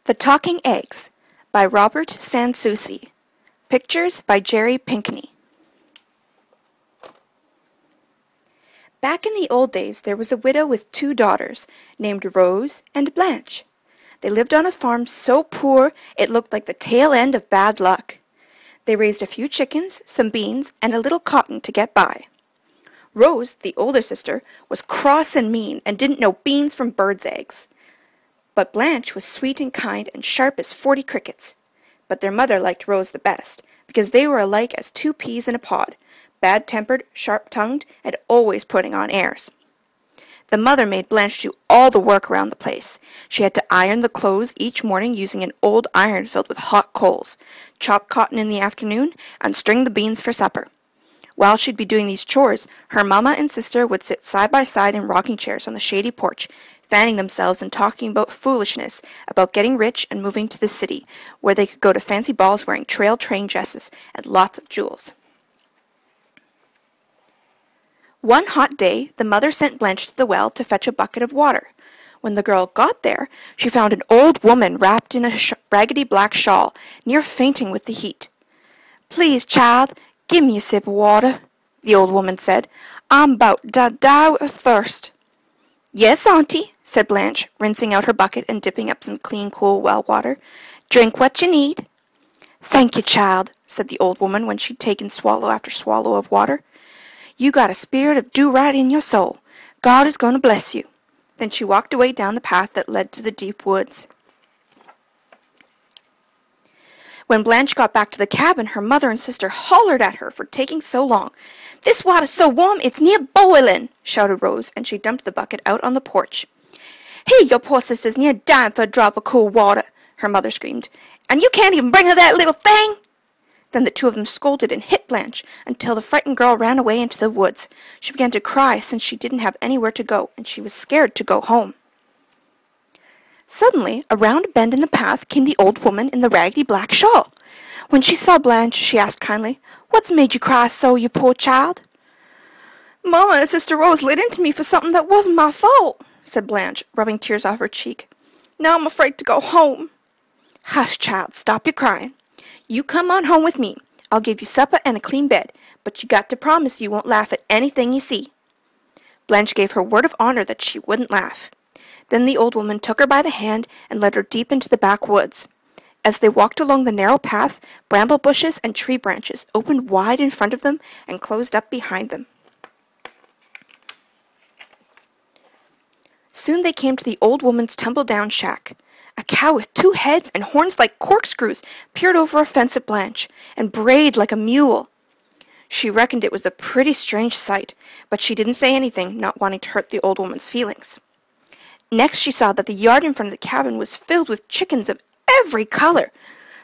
The Talking Eggs by Robert Sanssouci. Pictures by Jerry Pinkney. Back in the old days, there was a widow with 2 daughters, named Rose and Blanche. They lived on a farm so poor it looked like the tail end of bad luck. They raised a few chickens, some beans, and a little cotton to get by. Rose, the older sister, was cross and mean and didn't know beans from birds' eggs. But Blanche was sweet and kind and sharp as 40 crickets. But their mother liked Rose the best, because they were alike as 2 peas in a pod, bad-tempered, sharp-tongued, and always putting on airs. The mother made Blanche do all the work around the place. She had to iron the clothes each morning using an old iron filled with hot coals, chop cotton in the afternoon, and string the beans for supper. While she'd be doing these chores, her mamma and sister would sit side by side in rocking chairs on the shady porch, fanning themselves and talking about foolishness, about getting rich and moving to the city, where they could go to fancy balls wearing trail train dresses and lots of jewels. One hot day, the mother sent Blanche to the well to fetch a bucket of water. When the girl got there, she found an old woman wrapped in a raggedy black shawl, near fainting with the heat. "Please, child, give me a sip of water," the old woman said. "I'm about to die of thirst." "Yes, auntie," said Blanche, rinsing out her bucket and dipping up some clean, cool well water. "Drink what you need." "Thank you, child," said the old woman when she'd taken swallow after swallow of water. "You got a spirit of do-right in your soul. God is going to bless you." Then she walked away down the path that led to the deep woods. When Blanche got back to the cabin, her mother and sister hollered at her for taking so long. "This water's so warm it's near boiling," shouted Rose, and she dumped the bucket out on the porch. "Here, your poor sister's near dying for a drop of cool water," her mother screamed, "and you can't even bring her that little thing!" Then the 2 of them scolded and hit Blanche until the frightened girl ran away into the woods. She began to cry since she didn't have anywhere to go, and she was scared to go home. Suddenly, around a bend in the path came the old woman in the raggedy black shawl. When she saw Blanche, she asked kindly, "What's made you cry so, you poor child?" "Mamma and Sister Rose lit into me for something that wasn't my fault," said Blanche, rubbing tears off her cheek. "Now I'm afraid to go home." "Hush, child, stop your crying. You come on home with me. I'll give you supper and a clean bed, but you got to promise you won't laugh at anything you see." Blanche gave her word of honor that she wouldn't laugh. Then the old woman took her by the hand and led her deep into the backwoods. As they walked along the narrow path, bramble bushes and tree branches opened wide in front of them and closed up behind them. Soon they came to the old woman's tumble-down shack. A cow with 2 heads and horns like corkscrews peered over a fence at Blanche, and brayed like a mule. She reckoned it was a pretty strange sight, but she didn't say anything, not wanting to hurt the old woman's feelings. Next she saw that the yard in front of the cabin was filled with chickens of every color.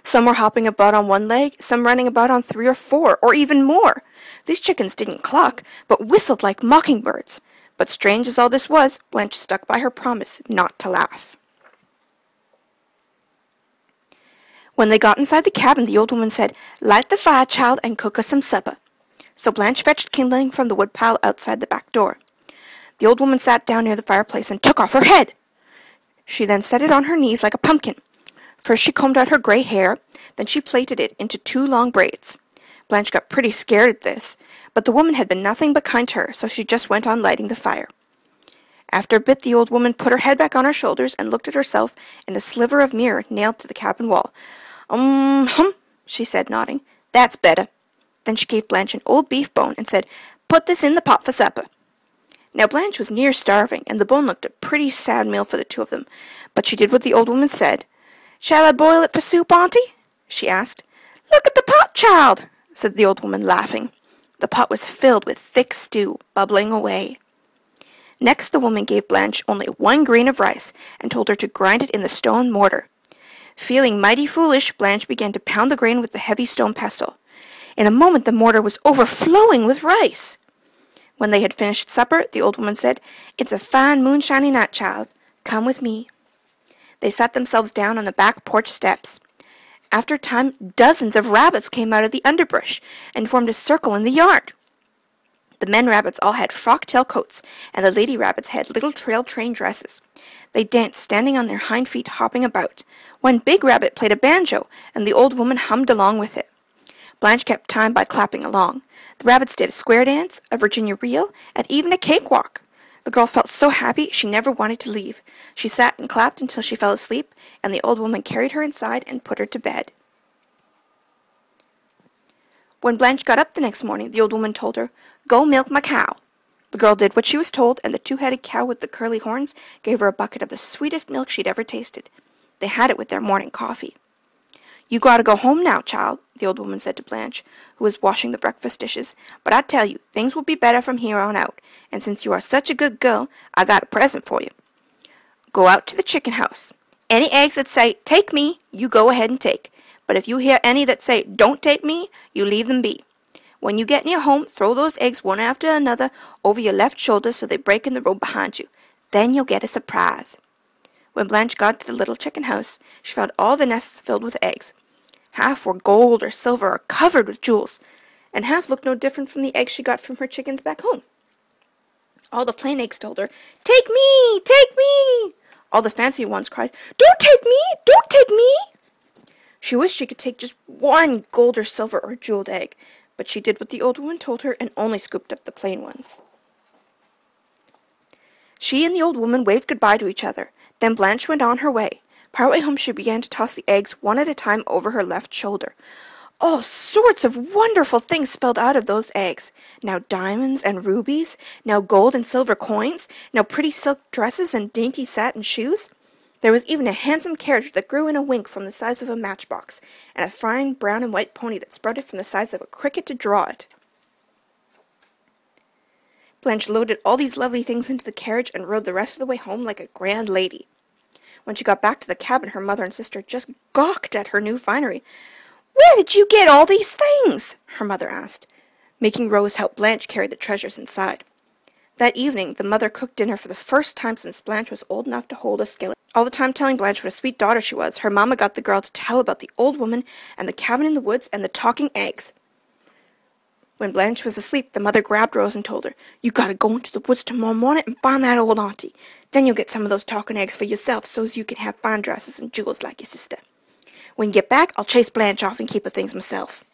Some were hopping about on 1 leg, some running about on 3 or 4, or even more. These chickens didn't cluck, but whistled like mockingbirds. But strange as all this was, Blanche stuck by her promise not to laugh. When they got inside the cabin, the old woman said, "Light the fire, child, and cook us some supper." So Blanche fetched kindling from the woodpile outside the back door. The old woman sat down near the fireplace and took off her head. She then set it on her knees like a pumpkin. First she combed out her gray hair, then she plaited it into 2 long braids. Blanche got pretty scared at this, but the woman had been nothing but kind to her, so she just went on lighting the fire. After a bit, the old woman put her head back on her shoulders and looked at herself in a sliver of mirror nailed to the cabin wall. She said, nodding. "That's better." Then she gave Blanche an old beef bone and said, "Put this in the pot for supper." Now Blanche was near starving, and the bone looked a pretty sad meal for the 2 of them, but she did what the old woman said. "Shall I boil it for soup, auntie?" she asked. "Look at the pot, child," said the old woman, laughing. The pot was filled with thick stew, bubbling away. Next the woman gave Blanche only 1 grain of rice, and told her to grind it in the stone mortar. Feeling mighty foolish, Blanche began to pound the grain with the heavy stone pestle. In a moment the mortar was overflowing with rice. When they had finished supper, the old woman said, "It's a fine moonshiny night, child. Come with me." They sat themselves down on the back porch steps. After a time, dozens of rabbits came out of the underbrush and formed a circle in the yard. The men rabbits all had frock-tail coats, and the lady rabbits had little trail-train dresses. They danced, standing on their hind feet, hopping about. One big rabbit played a banjo, and the old woman hummed along with it. Blanche kept time by clapping along. The rabbits did a square dance, a Virginia reel, and even a cakewalk. The girl felt so happy she never wanted to leave. She sat and clapped until she fell asleep, and the old woman carried her inside and put her to bed. When Blanche got up the next morning, the old woman told her, "Go milk my cow." The girl did what she was told, and the two-headed cow with the curly horns gave her a bucket of the sweetest milk she'd ever tasted. They had it with their morning coffee. "You gotta go home now, child," the old woman said to Blanche, who was washing the breakfast dishes. "But I tell you, things will be better from here on out, and since you are such a good girl, I got a present for you. Go out to the chicken house. Any eggs that say, 'Take me,' you go ahead and take. But if you hear any that say, 'Don't take me,' you leave them be. When you get near home, throw those eggs one after another over your left shoulder so they break in the road behind you. Then you'll get a surprise." When Blanche got to the little chicken house, she found all the nests filled with eggs. Half were gold or silver or covered with jewels, and half looked no different from the eggs she got from her chickens back home. All the plain eggs told her, "Take me! Take me!" All the fancy ones cried, "Don't take me! Don't take me!" She wished she could take just one gold or silver or jeweled egg, but she did what the old woman told her and only scooped up the plain ones. She and the old woman waved goodbye to each other. Then Blanche went on her way. Partway home she began to toss the eggs one at a time over her left shoulder. All sorts of wonderful things spilled out of those eggs. Now diamonds and rubies, now gold and silver coins, now pretty silk dresses and dainty satin shoes. There was even a handsome carriage that grew in a wink from the size of a matchbox, and a fine brown and white pony that sprouted from the size of a cricket to draw it. Blanche loaded all these lovely things into the carriage and rode the rest of the way home like a grand lady. When she got back to the cabin, her mother and sister just gawked at her new finery. "Where did you get all these things?" her mother asked, making Rose help Blanche carry the treasures inside. That evening, the mother cooked dinner for the first time since Blanche was old enough to hold a skillet. All the time telling Blanche what a sweet daughter she was, her mamma got the girl to tell about the old woman and the cabin in the woods and the talking eggs. When Blanche was asleep, the mother grabbed Rose and told her, "You gotta go into the woods tomorrow morning and find that old auntie. Then you'll get some of those talking eggs for yourself so's you can have fine dresses and jewels like your sister. When you get back, I'll chase Blanche off and keep her things myself.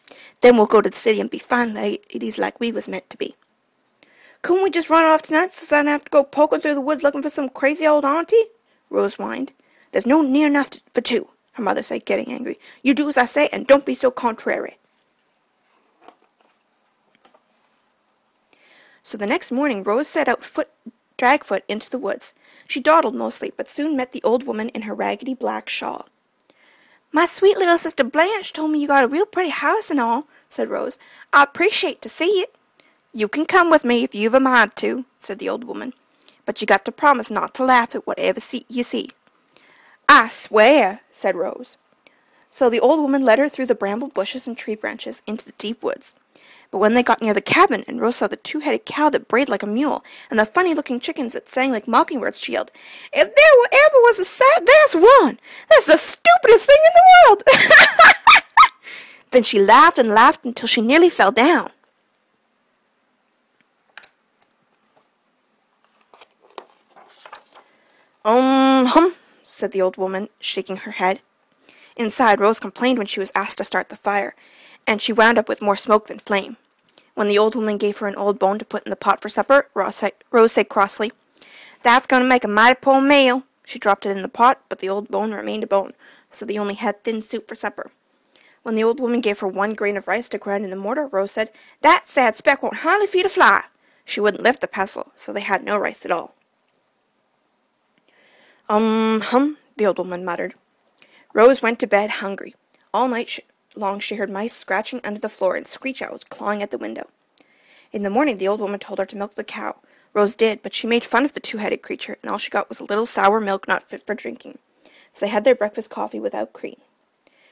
Then we'll go to the city and be fine ladies like we was meant to be." "Couldn't we just run off tonight so I don't have to go poking through the woods looking for some crazy old auntie?" Rose whined. "There's no near enough for two," her mother said, getting angry. "You do as I say, and don't be so contrary." So the next morning Rose set out dragfoot into the woods. She dawdled mostly, but soon met the old woman in her raggedy black shawl. "My sweet little sister Blanche told me you got a real pretty house and all," said Rose. "I appreciate to see it." "You can come with me if you've a mind to," said the old woman. "But you got to promise not to laugh at whatever you see." "I swear," said Rose. So the old woman led her through the bramble bushes and tree branches into the deep woods. But when they got near the cabin, and Rose saw the two-headed cow that brayed like a mule, and the funny-looking chickens that sang like mockingbirds, she yelled, "If there ever was a sight, there's one! That's the stupidest thing in the world!" Then she laughed and laughed until she nearly fell down. Hum, said the old woman, shaking her head. Inside, Rose complained when she was asked to start the fire, and she wound up with more smoke than flame. When the old woman gave her an old bone to put in the pot for supper, Rose said crossly, "That's going to make a mighty poor meal." She dropped it in the pot, but the old bone remained a bone, so they only had thin soup for supper. When the old woman gave her one grain of rice to grind in the mortar, Rose said, "That sad speck won't hardly feed a fly." She wouldn't lift the pestle, so they had no rice at all. Hum, the old woman muttered. Rose went to bed hungry. All night long she heard mice scratching under the floor and screech owls clawing at the window. In the morning the old woman told her to milk the cow. Rose did, but she made fun of the two-headed creature, and all she got was a little sour milk not fit for drinking. So they had their breakfast coffee without cream.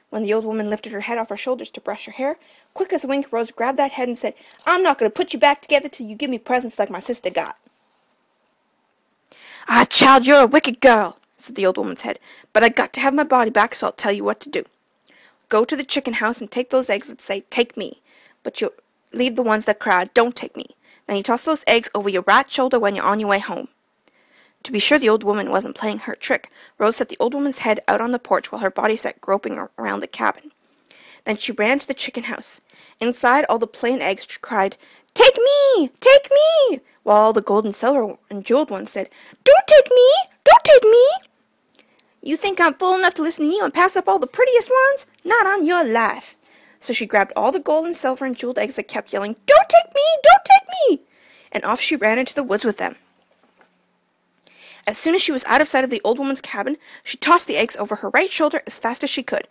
When the old woman lifted her head off her shoulders to brush her hair, quick as a wink Rose grabbed that head and said, "I'm not going to put you back together till you give me presents like my sister got." "Ah, child, you're a wicked girl," said the old woman's head, "but I got to have my body back, so I'll tell you what to do. Go to the chicken house and take those eggs that say, 'Take me,' but you'll leave the ones that cry, 'Don't take me.' Then you toss those eggs over your right shoulder when you're on your way home." To be sure the old woman wasn't playing her trick, Rose set the old woman's head out on the porch while her body sat groping around the cabin. Then she ran to the chicken house. Inside all the plain eggs she cried, "Take me! Take me!" while all the gold and silver and jeweled ones said, "Don't take me! Don't take me!" "You think I'm fool enough to listen to you and pass up all the prettiest ones? Not on your life." So she grabbed all the gold and silver and jeweled eggs that kept yelling, "Don't take me! Don't take me!" and off she ran into the woods with them. As soon as she was out of sight of the old woman's cabin, she tossed the eggs over her right shoulder as fast as she could.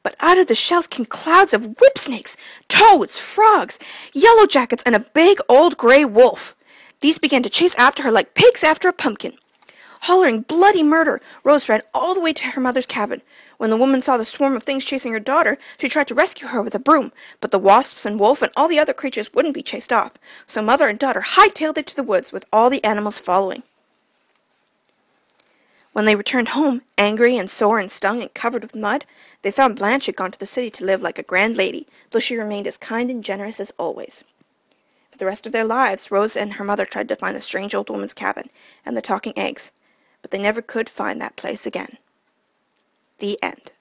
But out of the shells came clouds of whip snakes, toads, frogs, yellow jackets, and a big old gray wolf. These began to chase after her like pigs after a pumpkin. Hollering bloody murder, Rose ran all the way to her mother's cabin. When the woman saw the swarm of things chasing her daughter, she tried to rescue her with a broom, but the wasps and wolf and all the other creatures wouldn't be chased off, so mother and daughter hightailed it to the woods with all the animals following. When they returned home, angry and sore and stung and covered with mud, they found Blanche had gone to the city to live like a grand lady, though she remained as kind and generous as always. For the rest of their lives, Rose and her mother tried to find the strange old woman's cabin and the talking eggs, but they never could find that place again. The end.